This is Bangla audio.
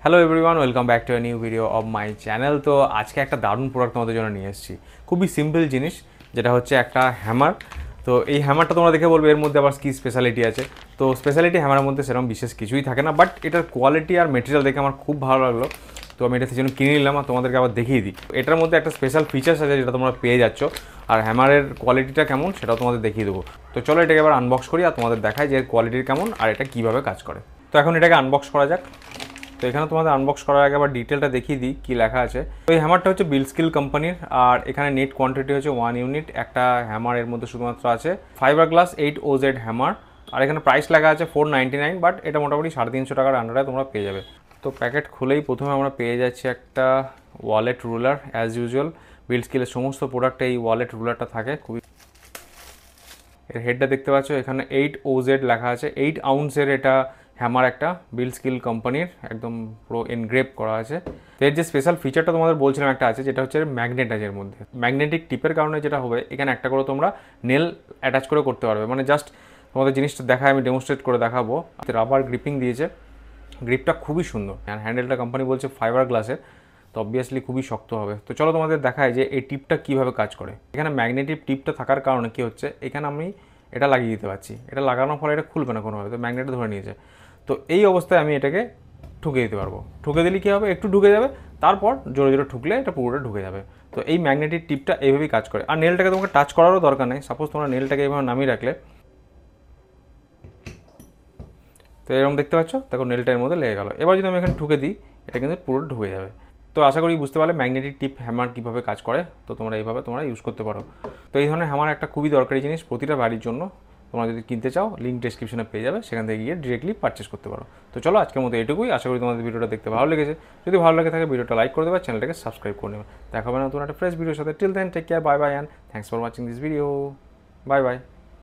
Hello everyone, welcome back to a new video of my channel. তো আজকে একটা দারুণ প্রোডাক্ট তোমাদের জন্য নিয়ে এসেছি। খুবই সিম্পল জিনিস, যেটা হচ্ছে একটা হ্যামার। তো এই হ্যামারটা তোমরা দেখে বলবে এর মধ্যে আবার কী স্পেশালিটি আছে। তো স্পেশালিটি হ্যামারের মধ্যে সেরকম বিশেষ কিছুই থাকে না, বাট এটার কোয়ালিটি আর মেটেরিয়াল দেখে আমার খুব ভালো লাগলো। তো আমি এটা সেজন্য কিনে নিলাম আর তোমাদেরকে আবার দেখিয়ে দিই। এটার মধ্যে একটা স্পেশাল ফিচার্স আছে যেটা তোমরা পেয়ে যাচ্ছ, আর হ্যামারের কোয়ালিটিটা কেমন সেটাও তোমাদের দেখিয়ে দেবো। তো চলো এটাকে এবার আনবক্স করি আর তোমাদের দেখাই যে এর কোয়ালিটির কেমন আর এটা কীভাবে কাজ করে। তো এখন এটাকে আনবক্স করা যাক। তো এখানে তোমাদের আনবক্স করার আগে আবার ডিটেলটা দেখিয়ে দিই কী লেখা আছে। তো এই হ্যামারটা হচ্ছে বিলস্কিল কোম্পানির, আর এখানে নেট কোয়ান্টিটি হচ্ছে 1 ইউনিট। একটা হ্যামার এর মধ্যে শুধুমাত্র আছে ফাইবার গ্লাস 8OZ হ্যামার, আর এখানে প্রাইস লেখা আছে 499, বাট এটা মোটামুটি 350 টাকার আন্ডারে তোমরা পেয়ে যাবে। তো প্যাকেট খুলেই প্রথমে আমরা পেয়ে যাচ্ছি একটা ওয়ালেট রুলার। অ্যাজ ইউজুয়াল বিলস্কিলের সমস্ত প্রোডাক্টে এই ওয়ালেট রুলারটা থাকে। খুবই এর হেডটা দেখতে পাচ্ছ, এখানে 8OZ লেখা আছে। 8 আউন্সের এটা হ্যামার, একটা বিলস্কিল কোম্পানির, একদম পুরো এনগ্রেভ করা আছে। এর যে স্পেশাল ফিচারটা তোমাদের বলছিলাম একটা আছে, যেটা হচ্ছে ম্যাগনেট আছে এর মধ্যে। ম্যাগনেটিক টিপের কারণে যেটা হবে, এখানে একটা করে তোমরা নেল অ্যাটাচ করে করতে পারবে। মানে জাস্ট তোমাদের জিনিসটা দেখায়, আমি ডেমনস্ট্রেট করে দেখাবো। রাবার গ্রিপিং দিয়েছে, গ্রিপটা খুবই সুন্দর। আর হ্যান্ডেলটা কোম্পানি বলছে ফাইবার গ্লাসের, তো অবভিয়াসলি খুবই শক্ত হবে। তো চলো তোমাদের দেখায় যে এই টিপটা কীভাবে কাজ করে। এখানে ম্যাগনেটিক টিপটা থাকার কারণে কী হচ্ছে, এখানে আমি এটা লাগিয়ে দিতে পারছি। এটা লাগানোর ফলে এটা খুলবে না কোনোভাবে, তো ম্যাগনেটটা ধরে নিয়েছে। তো এই অবস্থায় আমি এটাকে ঠুকে দিতে পারবো। ঠুকে দিলে কী হবে, একটু ঢুকে যাবে, তারপর জোরে জোরে ঠুকলে এটা পুরোটা ঢুকে যাবে। তো এই ম্যাগনেটিক টিপটা এইভাবেই কাজ করে। আর নেলটাকে তোমাকে টাচ করারও দরকার নেই। সাপোজ তোমরা নেলটাকে এইভাবে নামিয়ে রাখলে, তো এরকম দেখতে পাচ্ছ, দেখো নেলটা এর মধ্যে লেগে গেলো। এবার যদি আমি এখানে ঠুকে দিই, এটা কিন্তু পুরো ঢুকে যাবে। তো আশা করি বুঝতে পারলে ম্যাগনেটিক টিপ হ্যামার কীভাবে কাজ করে। তো তোমরা এইভাবে তোমরা ইউজ করতে পারো। তো এই ধরনের হ্যামার একটা খুবই দরকারি জিনিস প্রতিটা বাড়ির জন্য। তোমরা যদি কিনতে চাও, লিঙ্ক ডেসক্রিপশনে পেয়ে যাবে, সেখান থেকে গিয়ে ডিরেক্টলি পারচেস করতে পারো। তো চলো আজকের মতো এটুকুই। আশা করি তোমাদের ভিডিওটা দেখতে ভালো লেগেছে। যদি ভালো লাগে থাকে ভিডিওটা লাইক করে দেবে, চ্যানেলটাকে সাবস্ক্রাইব করে নেবে। দেখা হবে না নতুন একটা ফ্রেশ ভিডিওর সাথে। Till then take care, bye bye, and thanks for watching this video. Bye by.